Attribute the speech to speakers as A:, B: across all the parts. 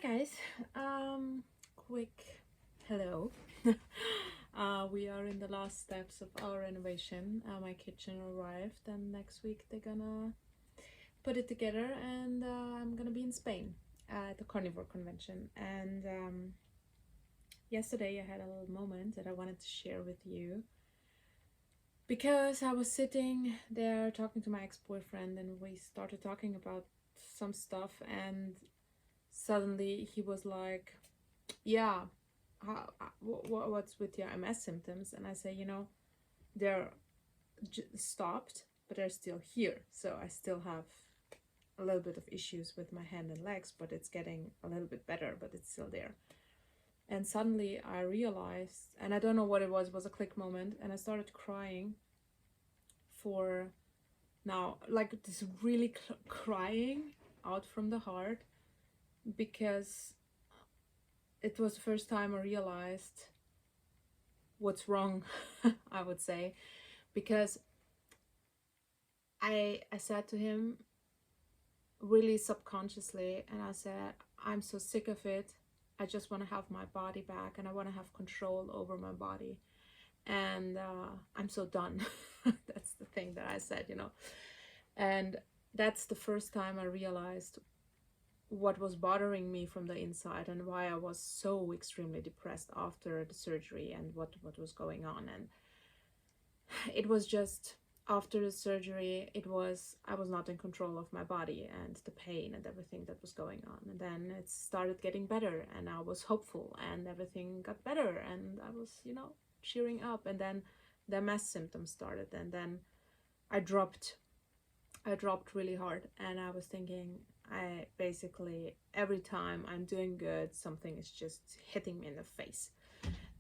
A: Hi guys, quick hello. We are in the last steps of our renovation. My kitchen arrived and next week they're gonna put it together and I'm gonna be in Spain at the Carnivore convention. And yesterday I had a little moment that I wanted to share with you because I was sitting there talking to my ex-boyfriend and we started talking about some stuff and suddenly he was like, yeah, what's with your MS symptoms? And I say, they're stopped, but they're still here. So I still have a little bit of issues with my hand and legs, but it's getting a little bit better, but it's still there. And suddenly I realized, and I don't know what it was a click moment, and I started crying for now, like this really crying out from the heart, because it was the first time I realized what's wrong, I would say, because I said to him really subconsciously, and I said, I'm so sick of it. I just want to have my body back and I want to have control over my body. And I'm so done. That's the thing that I said, And that's the first time I realized what was bothering me from the inside and why I was so extremely depressed after the surgery and what was going on. And it was just after the surgery, I was not in control of my body and the pain and everything that was going on. And then it started getting better and I was hopeful and everything got better and I was, cheering up. And then the MS symptoms started and then I dropped really hard. And I was thinking, I basically, every time I'm doing good, something is just hitting me in the face.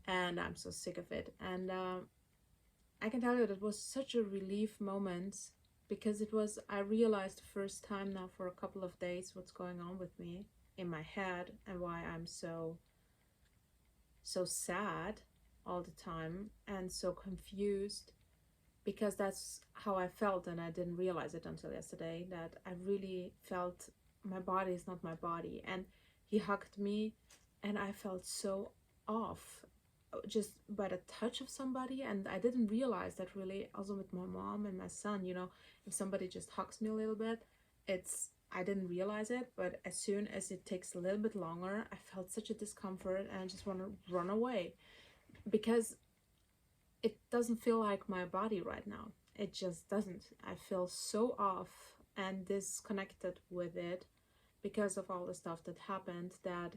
A: And I'm so sick of it. And I can tell you that was such a relief moment because I realized the first time now for a couple of days what's going on with me in my head and why I'm so sad all the time and so confused, because that's how I felt and I didn't realize it until yesterday, that I really felt my body is not my body. And he hugged me and I felt so off just by the touch of somebody. And I didn't realize that really also with my mom and my son, if somebody just hugs me a little bit, I didn't realize it, but as soon as it takes a little bit longer, I felt such a discomfort and I just want to run away because it doesn't feel like my body right now. It just doesn't. I feel so off and disconnected with it because of all the stuff that happened, that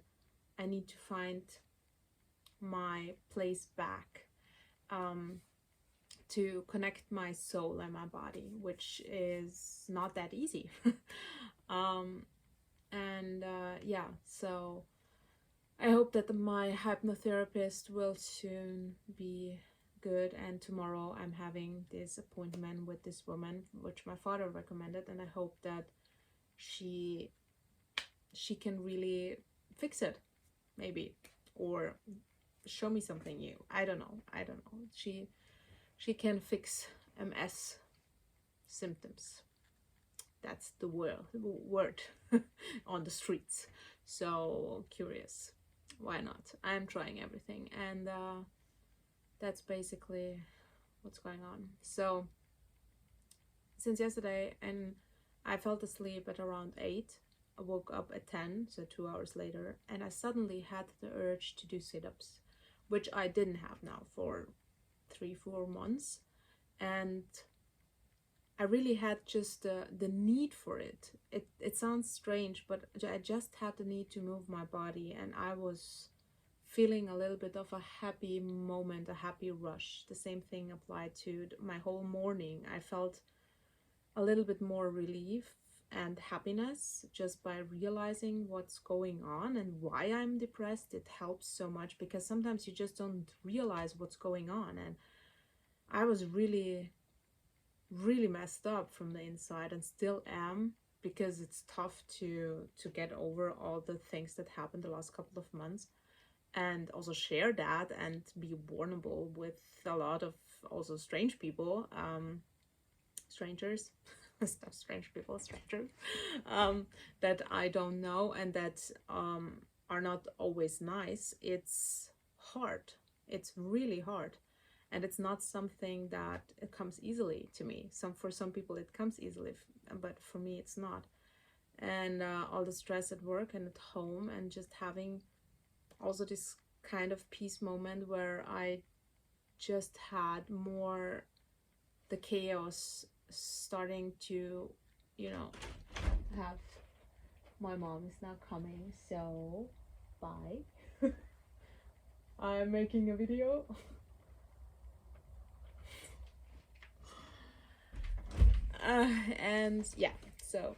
A: I need to find my place back, to connect my soul and my body, which is not that easy. um, and yeah, so I hope that my hypnotherapist will soon be good. And tomorrow I'm having this appointment with this woman, which my father recommended, and I hope that she can really fix it, maybe, or show me something new. I don't know. She can fix MS symptoms. That's the word on the streets. So curious. Why not? I'm trying everything, and that's basically what's going on. So since yesterday, and I fell asleep at around 8. I woke up at 10, so 2 hours later, and I suddenly had the urge to do sit-ups, which I didn't have now for 3-4 months. And I really had just the need for it. It sounds strange, but I just had the need to move my body, and I was feeling a little bit of a happy moment, a happy rush. The same thing applied to my whole morning. I felt a little bit more relief and happiness just by realizing what's going on and why I'm depressed. It helps so much because sometimes you just don't realize what's going on. And I was really messed up from the inside and still am, because it's tough to get over all the things that happened the last couple of months, and also share that and be vulnerable with a lot of also strange people, strangers stuff strange people, strangers, that I don't know, and that are not always nice. It's hard. It's really hard. And it's not something that it comes easily to me. For some people it comes easily, but for me it's not. And all the stress at work and at home, and just having also this kind of peace moment where I just had more the chaos starting to, you know, have. My mom is now coming, so bye. I'm making a video. And yeah, so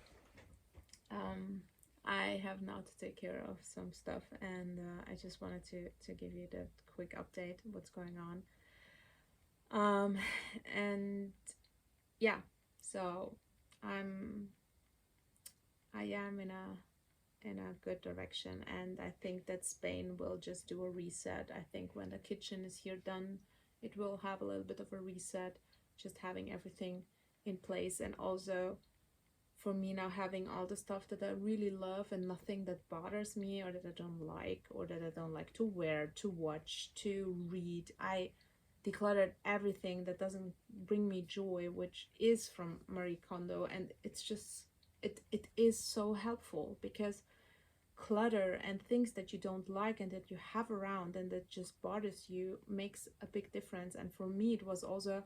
A: I have now to take care of some stuff, and I just wanted to give you the quick update what's going on. And yeah, so I am in a good direction, and I think that Spain will just do a reset. I think when the kitchen is here done, it will have a little bit of a reset, just having everything in place. And also for me now, having all the stuff that I really love and nothing that bothers me or that I don't like or that I don't like to wear, to watch, to read. I decluttered everything that doesn't bring me joy, which is from Marie Kondo, and it's just it is so helpful, because clutter and things that you don't like and that you have around and that just bothers you makes a big difference. And for me it was also,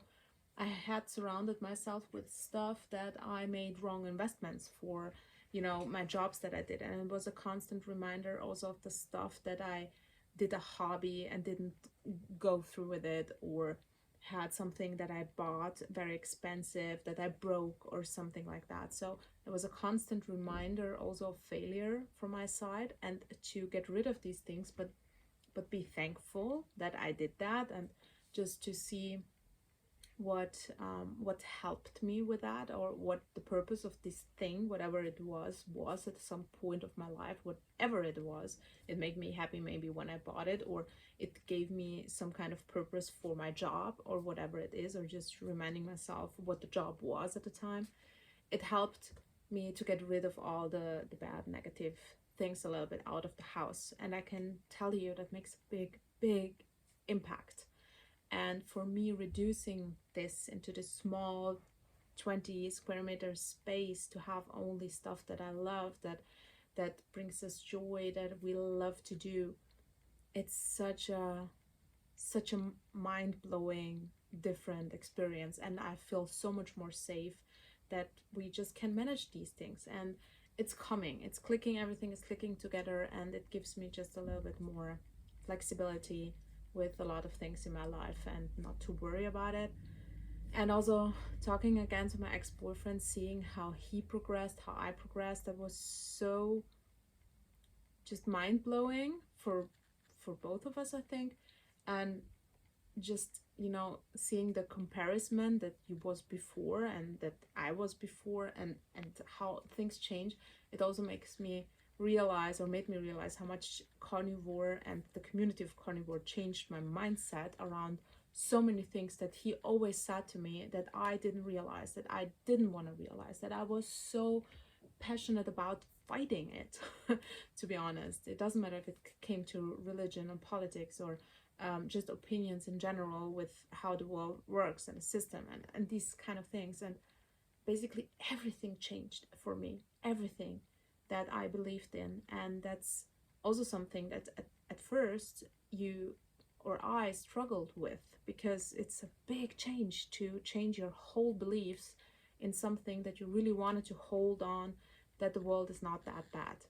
A: I had surrounded myself with stuff that I made wrong investments for, my jobs that I did, and it was a constant reminder also of the stuff that I did a hobby and didn't go through with it, or had something that I bought very expensive that I broke or something like that. So it was a constant reminder also of failure from my side, and to get rid of these things, but be thankful that I did that, and just to see what helped me with that, or what the purpose of this thing, whatever it was at some point of my life. Whatever it was, it made me happy maybe when I bought it, or it gave me some kind of purpose for my job, or whatever it is, or just reminding myself what the job was at the time. It helped me to get rid of all the bad negative things a little bit out of the house, and I can tell you that makes a big impact. And for me, reducing this into this small 20 square meter space to have only stuff that I love, that brings us joy, that we love to do, it's such a mind-blowing different experience. And I feel so much more safe that we just can manage these things. And it's coming, it's clicking, everything is clicking together, and it gives me just a little bit more flexibility with a lot of things in my life, and not to worry about it. And also talking again to my ex-boyfriend, seeing how he progressed, how I progressed, that was so just mind-blowing for both of us, I think. And just seeing the comparison that you was before and that I was before, and how things change, it also makes me realize, or made me realize, how much Carnivore and the community of Carnivore changed my mindset around so many things that he always said to me that I didn't realize, that I didn't want to realize, that I was so passionate about fighting it. To be honest, it doesn't matter if it came to religion or politics, or just opinions in general with how the world works and the system, and these kind of things. And basically everything changed for me, everything that I believed in. And that's also something that at first you or I struggled with, because it's a big change to change your whole beliefs in something that you really wanted to hold on, that the world is not that bad.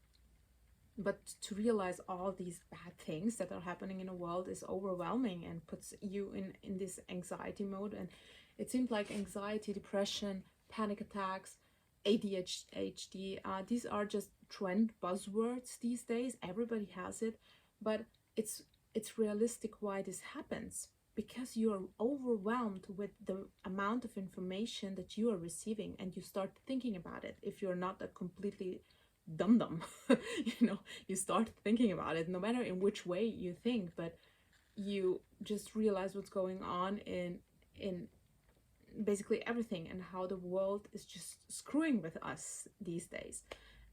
A: But to realize all these bad things that are happening in the world is overwhelming and puts you in this anxiety mode. And it seemed like anxiety, depression, panic attacks, ADHD, these are just trend buzzwords these days. Everybody has it, but it's realistic why this happens, because you are overwhelmed with the amount of information that you are receiving, and you start thinking about it. If you're not a completely dum-dum, you start thinking about it, no matter in which way you think, but you just realize what's going on in basically everything, and how the world is just screwing with us these days.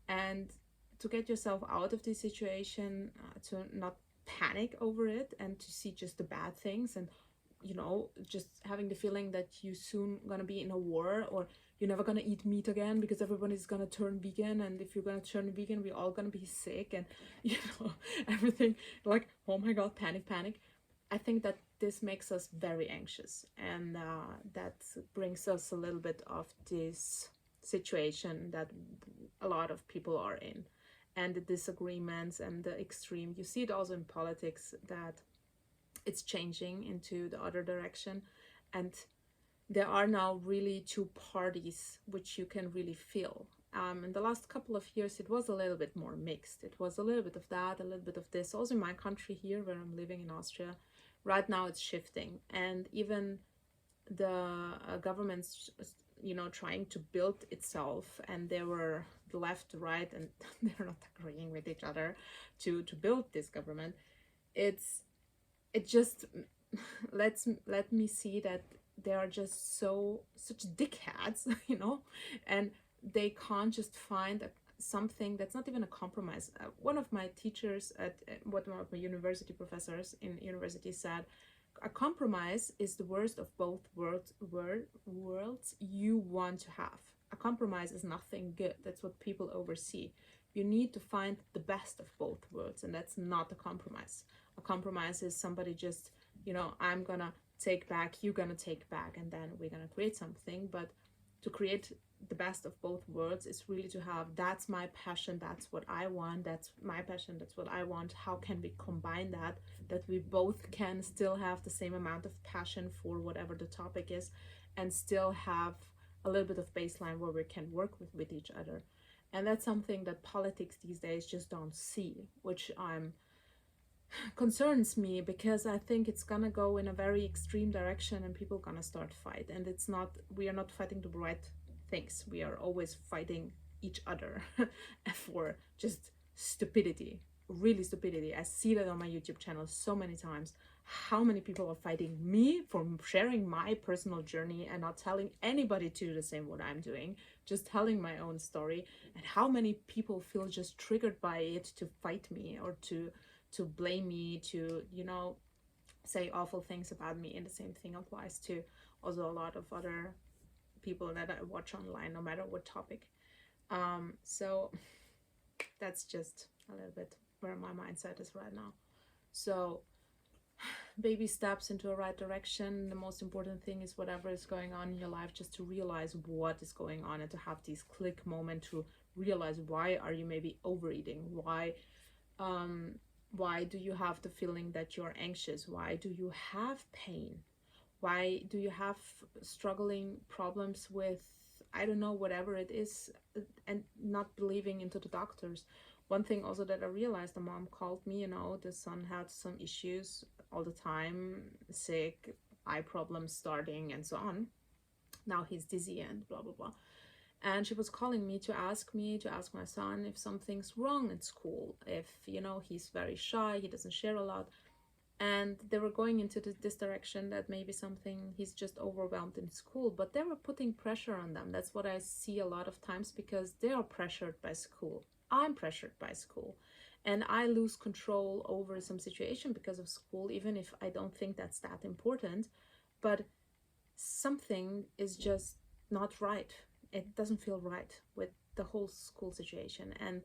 A: And to get yourself out of this situation, to not panic over it and to see just the bad things, and just having the feeling that you soon gonna be in a war, or you're never gonna eat meat again because everybody's gonna turn vegan, and if you're gonna turn vegan we're all gonna be sick, and everything, like, oh my god, panic. I think that this makes us very anxious, and that brings us a little bit of this situation that a lot of people are in, and the disagreements and the extreme. You see it also in politics, that it's changing into the other direction, and there are now really two parties which you can really feel. In the last couple of years it was a little bit more mixed. It was a little bit of that, a little bit of this. Also in my country here, where I'm living in Austria, right now it's shifting, and even the government's trying to build itself, and there were the left, the right, and they're not agreeing with each other to build this government. It just let me see that they are just such dickheads, and they can't just find something that's not even a compromise. One of my teachers one of my university professors in university said, a compromise is the worst of both worlds you want to have. A compromise is nothing good. That's what people oversee. You need to find the best of both worlds, and that's not a compromise. A compromise is somebody just, I'm gonna take back, you're gonna take back, and then we're gonna create something. But to create the best of both worlds is really to have, that's my passion, that's what I want, that's my passion, that's what I want. How can we combine that we both can still have the same amount of passion for whatever the topic is, and still have a little bit of baseline where we can work with each other. And that's something that politics these days just don't see, which concerns me, because I think it's gonna go in a very extreme direction, and people gonna start fight. And we are not fighting the right things. We are always fighting each other for just stupidity, really stupidity. I see that on my YouTube channel so many times, how many people are fighting me for sharing my personal journey and not telling anybody to do the same what I'm doing, just telling my own story, and how many people feel just triggered by it to fight me, or to blame me, to say awful things about me. And the same thing applies to also a lot of other people that I watch online, no matter what topic. So that's just a little bit where my mindset is right now. So baby steps into a right direction. The most important thing is, whatever is going on in your life, just to realize what is going on, and to have this click moment to realize, why are you maybe overeating? Why do you have the feeling that you're anxious? Why do you have pain? Why do you have struggling problems with, I don't know, whatever it is, and not believing into the doctors? One thing also that I realized, the mom called me, the son had some issues all the time, sick, eye problems starting, and so on. Now he's dizzy and blah, blah, blah. And she was calling me to ask my son if something's wrong at school, if, he's very shy, he doesn't share a lot. And they were going into this direction, that maybe he's just overwhelmed in school, but they were putting pressure on them. That's what I see a lot of times, because they are pressured by school. I'm pressured by school, and I lose control over some situation because of school, even if I don't think that's that important. But something is just not right. It doesn't feel right with the whole school situation. And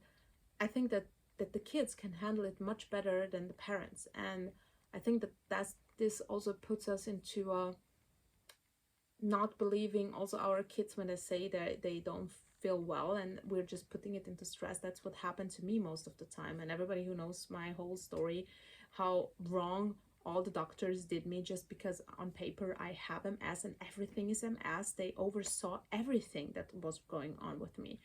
A: I think that the kids can handle it much better than the parents. And I think that this also puts us into not believing also our kids when they say that they don't feel well, and we're just putting it into stress. That's what happened to me most of the time. And everybody who knows my whole story, how wrong all the doctors did me, just because on paper I have MS and everything is MS. They oversaw everything that was going on with me.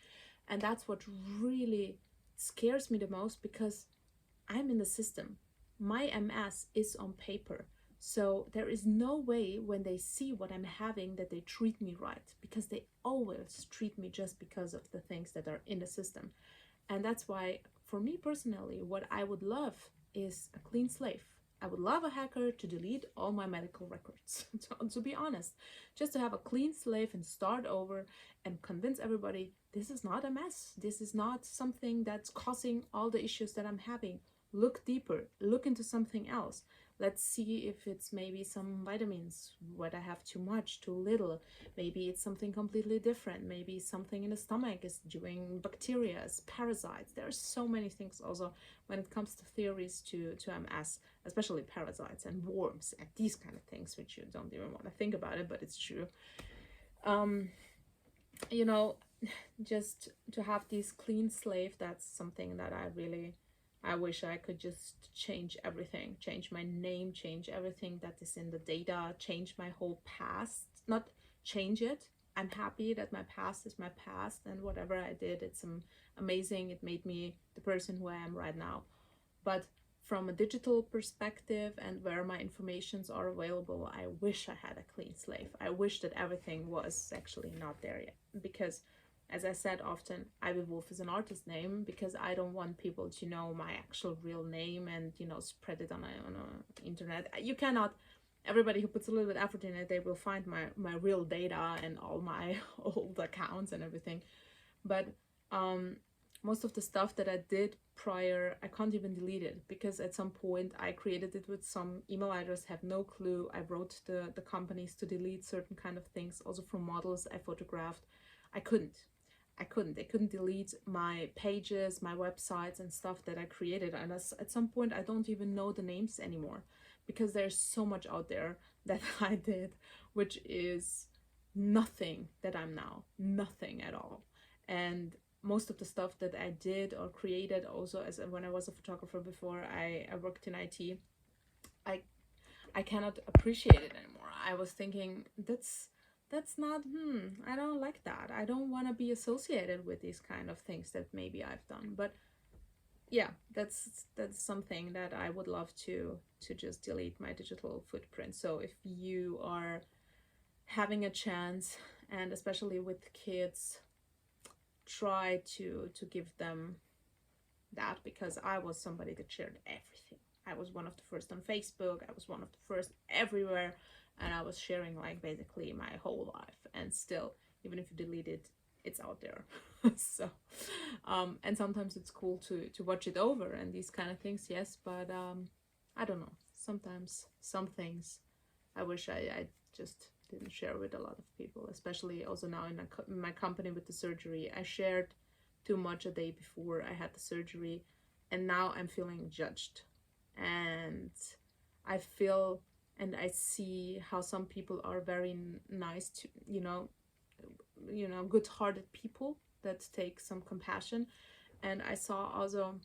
A: And that's what really scares me the most, because I'm in the system. My MS is on paper. So there is no way when they see what I'm having that they treat me right, because they always treat me just because of the things that are in the system. And that's why, for me personally, what I would love is a clean slate. I would love a hacker to delete all my medical records, to be honest, just to have a clean slate and start over and convince everybody this is not a mess. This is not something that's causing all the issues that I'm having. Look deeper, look into something else. Let's see if it's maybe some vitamins, whether I have too much, too little. Maybe it's something completely different. Maybe something in the stomach is doing bacteria, parasites. There are so many things also when it comes to theories to MS, especially parasites and worms and these kind of things, which you don't even want to think about it, but it's true. You know, just to have these clean slate, that's something that I wish I could just change everything, change my name, change everything that is in the data, change my whole past, not change it. I'm happy that my past is my past, and whatever I did, it's amazing. It made me the person who I am right now. But from a digital perspective and where my informations are available, I wish I had a clean slate. I wish that everything was actually not there yet, because as I said often, Ivy Wolf is an artist name because I don't want people to know my actual real name and, you know, spread it on a internet. You cannot, everybody who puts a little bit effort in it, they will find my real data and all my old accounts and everything. But most of the stuff that I did prior, I can't even delete it, because at some point I created it with some email address, have no clue. I wrote the companies to delete certain kind of things, also from models I photographed. I couldn't. They couldn't delete my pages, my websites and stuff that I created. And at some point I don't even know the names anymore, because there's so much out there that I did, which is nothing that I'm now, nothing at all. And most of the stuff that I did or created also, as when I was a photographer before I worked in IT, I cannot appreciate it anymore. I was thinking that's not, I don't like that. I don't want to be associated with these kind of things that maybe I've done. But yeah, that's something that I would love to just delete my digital footprint. So if you are having a chance, and especially with kids, try to give them that, because I was somebody that shared everything. I was one of the first on Facebook, I was one of the first everywhere, and I was sharing like basically my whole life. And still, even if you delete it, it's out there. So and sometimes it's cool to watch it over and these kind of things, yes, but I don't know, sometimes some things I wish I just didn't share with a lot of people, especially also now in my company with the surgery. I shared too much a day before I had the surgery, and now I'm feeling judged. And I feel and I see how some people are very nice to, good-hearted people that take some compassion. And I saw also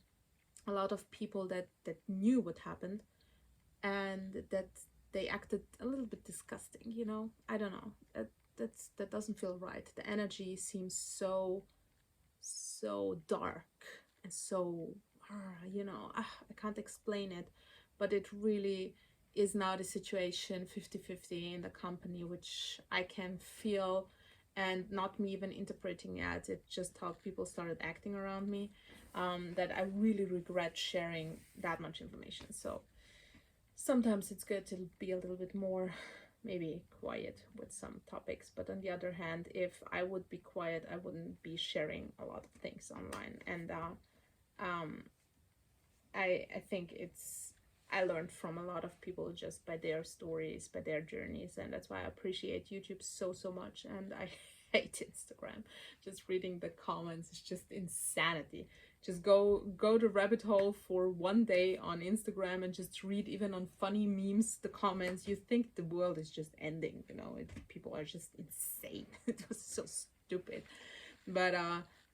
A: a lot of people that knew what happened, and that they acted a little bit disgusting, I don't know, that doesn't feel right. The energy seems so dark and so I can't explain it, but it really is now the situation 50-50 in the company, which I can feel, and not me even interpreting it just how people started acting around me, that I really regret sharing that much information. So sometimes it's good to be a little bit more maybe quiet with some topics, but on the other hand, if I would be quiet, I wouldn't be sharing a lot of things online. And I think I learned from a lot of people just by their stories, by their journeys, and that's why I appreciate YouTube so much. And I hate Instagram. Just reading the comments is just insanity. Just go to rabbit hole for one day on Instagram and just read, even on funny memes, the comments. You think the world is just ending, people are just insane. It was so stupid. But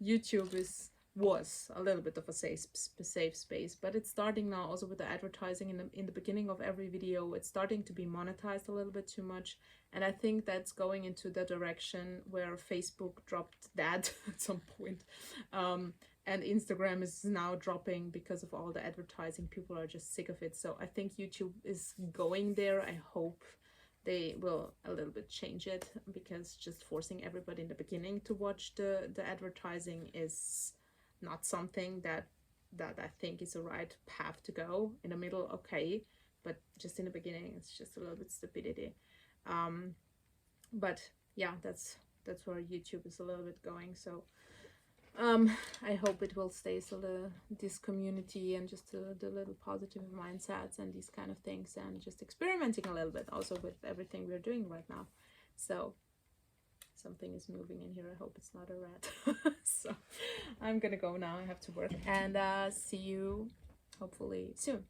A: YouTube was a little bit of a safe space, but it's starting now also with the advertising in the beginning of every video. It's starting to be monetized a little bit too much, and I think that's going into the direction where Facebook dropped that at some point, and Instagram is now dropping because of all the advertising. People are just sick of it. So I think YouTube is going there. I hope they will a little bit change it, because just forcing everybody in the beginning to watch the advertising is not something that I think is the right path to go. In the middle, okay, but just in the beginning, it's just a little bit stupidity. But yeah, that's where YouTube is a little bit going. So I hope it will stay so this community and just the little positive mindsets and these kind of things, and just experimenting a little bit also with everything we're doing right now. So something is moving in here. I hope it's not a rat. So I'm gonna go now. I have to work, and see you hopefully soon.